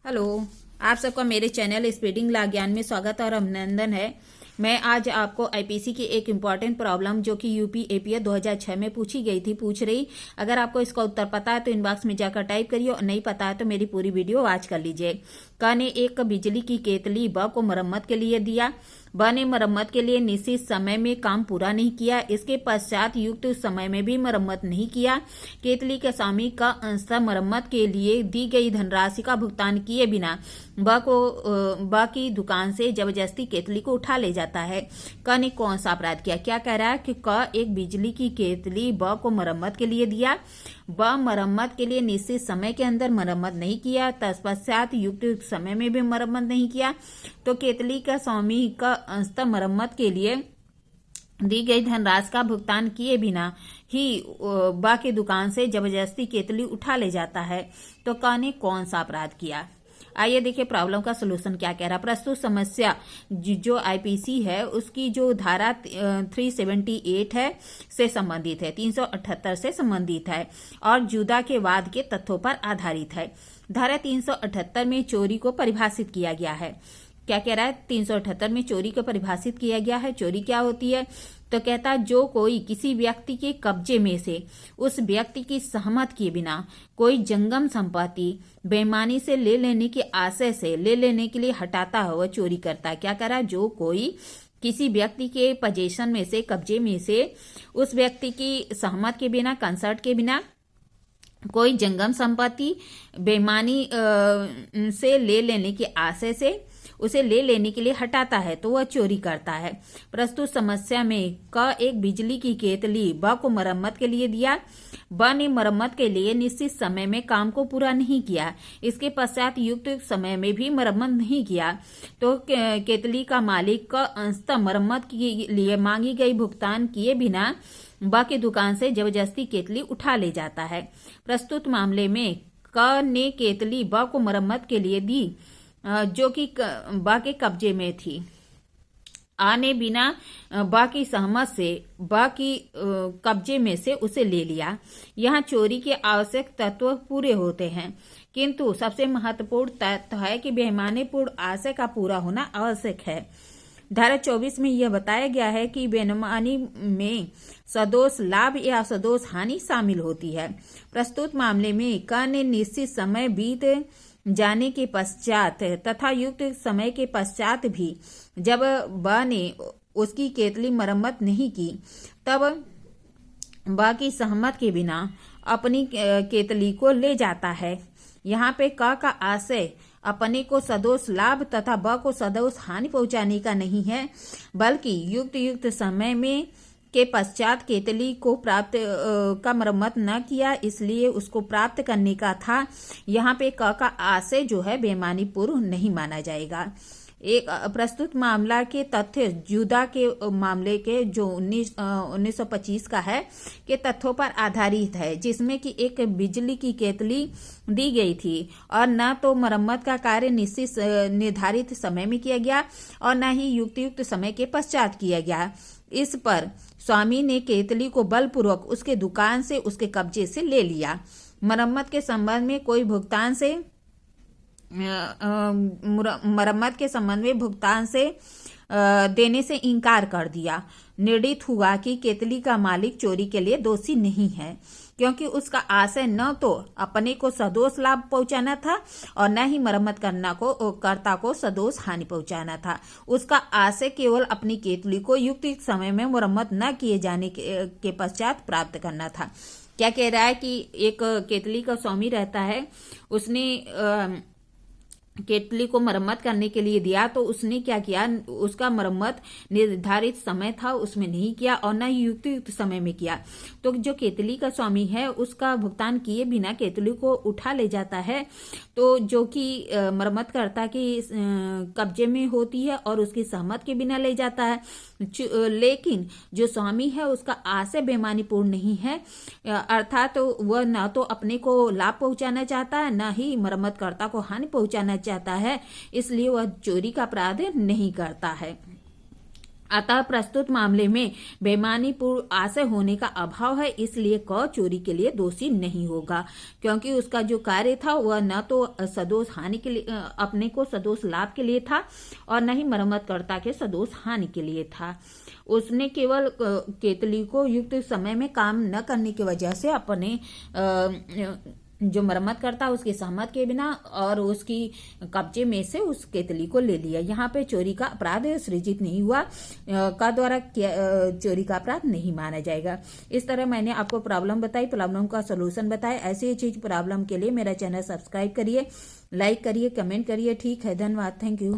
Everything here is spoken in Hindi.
हेलो। आप सबका मेरे चैनल स्पीडिंग ला ज्ञान में स्वागत और अभिनंदन है। मैं आज आपको आईपीसी की एक इम्पॉर्टेंट प्रॉब्लम जो कि यूपी एपीए 2006 में पूछी गई थी पूछ रही। अगर आपको इसका उत्तर पता है तो इनबॉक्स में जाकर टाइप करिए और नहीं पता है तो मेरी पूरी वीडियो वॉच कर लीजिए। क ने एक बिजली की केतली ब को मरम्मत के लिए दिया। ब ने मरम्मत के लिए निश्चित समय में काम पूरा नहीं किया। इसके पश्चात युक्त समय में भी मरम्मत नहीं किया। केतली के स्वामी का अंशतः मरम्मत के लिए दी गई धनराशि का भुगतान किए बिना ब की दुकान से जबरदस्ती केतली को उठा ले जाता है। क ने कौन सा अपराध किया? क्या कह रहा है कि क एक बिजली की केतली ब को मरम्मत के लिए दिया। ब मरम्मत के लिए निश्चित समय के अंदर मरम्मत नहीं किया, तत्पश्चात युक्त समय में भी मरम्मत नहीं किया। तो केतली का स्वामी का अंशतः मरम्मत के लिए दी गई धनराशि का भुगतान किए बिना ही बा की दुकान से जबरदस्ती केतली उठा ले जाता है। तो क ने कौन सा अपराध किया? आइए देखिए प्रॉब्लम का सलूशन क्या कह रहा है। प्रस्तुत समस्या जो आईपीसी है उसकी जो धारा 378 है से संबंधित है, 378 से संबंधित है और जुदा के वाद के तथ्यों पर आधारित है। धारा 378 में चोरी को परिभाषित किया गया है। क्या कह रहा है? 378 में चोरी को परिभाषित किया गया है। चोरी क्या होती है? तो कहता है जो कोई किसी व्यक्ति के कब्जे में से उस व्यक्ति की सहमत के बिना कोई जंगम संपत्ति बेईमानी से ले लेने के आशय से ले लेने के लिए हटाता है वह चोरी करता है। क्या कह रहा है? जो कोई किसी व्यक्ति के पोजीशन में से कब्जे में से उस व्यक्ति की सहमत के बिना कंसर्ट के बिना कोई जंगम संपत्ति बेईमानी से ले लेने के आशय से उसे ले लेने के लिए हटाता है तो वह चोरी करता है। प्रस्तुत समस्या में क एक बिजली की केतली ब को मरम्मत के लिए दिया। ब ने मरम्मत के लिए निश्चित समय में काम को पूरा नहीं किया। इसके पश्चात युक्त समय में भी मरम्मत नहीं किया तो केतली का मालिक का अंशतः मरम्मत के लिए मांगी गई भुगतान किए बिना ब की दुकान से जबरदस्ती केतली उठा ले जाता है। प्रस्तुत मामले में क ने केतली ब को मरम्मत के लिए दी जो कि बा के कब्जे में थी। आ ने बिना बा की सहमत से बा की कब्जे में से उसे ले लिया। यहाँ चोरी के आवश्यक तत्व पूरे होते हैं किंतु सबसे महत्वपूर्ण तथ्य है कि बेईमानीपूर्ण आशय का पूरा होना आवश्यक है। धारा 24 में यह बताया गया है कि बेईमानी में सदोष लाभ या सदोष हानि शामिल होती है। प्रस्तुत मामले में क ने निश्चित समय बीत जाने के पश्चात तथा युक्त समय के पश्चात भी जब ब ने उसकी केतली मरम्मत नहीं की तब ब की सहमत के बिना अपनी केतली को ले जाता है। यहाँ पे क का आशय अपने को सदोष लाभ तथा ब को सदोष हानि पहुंचाने का नहीं है बल्कि युक्त समय में के पश्चात केतली को प्राप्त का मरम्मत न किया इसलिए उसको प्राप्त करने का था। यहाँ पे क का आशय जो है बेईमानी पूर्व नहीं माना जाएगा। एक प्रस्तुत मामला के तथ्य जुदा के मामले के जो 1925 का है के तथ्यों पर आधारित है जिसमें कि एक बिजली की केतली दी गई थी और न तो मरम्मत का कार्य निश्चित निर्धारित समय में किया गया और न ही युक्त समय के पश्चात किया गया। इस पर स्वामी ने केतली को बलपूर्वक उसके दुकान से उसके कब्जे से ले लिया। मरम्मत के संबंध में कोई भुगतान से मरम्मत के संबंध में भुगतान से देने से इनकार कर दिया। निर्णित हुआ कि केतली का मालिक चोरी के लिए दोषी नहीं है क्योंकि उसका आशय न तो अपने को सदोष लाभ पहुंचाना था और न ही मरम्मत कर्ता को सदोष हानि पहुंचाना था। उसका आशय केवल अपनी केतली को युक्त समय में मरम्मत न किए जाने के पश्चात प्राप्त करना था। क्या कह रहा है कि एक केतली का स्वामी रहता है, उसने केतली को मरम्मत करने के लिए दिया तो उसने क्या किया, उसका मरम्मत निर्धारित समय था उसमें नहीं किया और न ही युक्त समय में किया। तो जो केतली का स्वामी है उसका भुगतान किए बिना केतली को उठा ले जाता है तो जो कि मरम्मत कर्ता के कब्जे में होती है और उसकी सहमत के बिना ले जाता है। लेकिन जो स्वामी है उसका आशय बेईमानीपूर्ण नहीं है अर्थात वह न तो अपने को लाभ पहुंचाना चाहता है न ही मरम्मत कर्ता को हानि पहुंचाना चाहता है, इसलिए वह चोरी का अपराध नहीं करता है। अतः प्रस्तुत मामले में बेईमानी पूर्ण आशय होने का अभाव है, इसलिए क चोरी के लिए दोषी नहीं होगा, क्योंकि उसका जो कार्य था वह न तो सदोष हानि के लिए अपने को सदोष लाभ के लिए था और न ही मरम्मतकर्ता के सदोष हानि के लिए था। उसने केवल केतली को युक्त समय में काम न करने की वजह से अपने जो मरम्मत करता उसकी सहमत के बिना और उसकी कब्जे में से उस केतली को ले लिया। यहाँ पे चोरी का अपराध सृजित नहीं हुआ, का द्वारा चोरी का अपराध नहीं माना जाएगा। इस तरह मैंने आपको प्रॉब्लम बताई, प्रॉब्लम का सोल्यूशन बताया। ऐसी ही चीज प्रॉब्लम के लिए मेरा चैनल सब्सक्राइब करिए, लाइक करिए, कमेंट करिए। ठीक है, धन्यवाद, थैंक यू।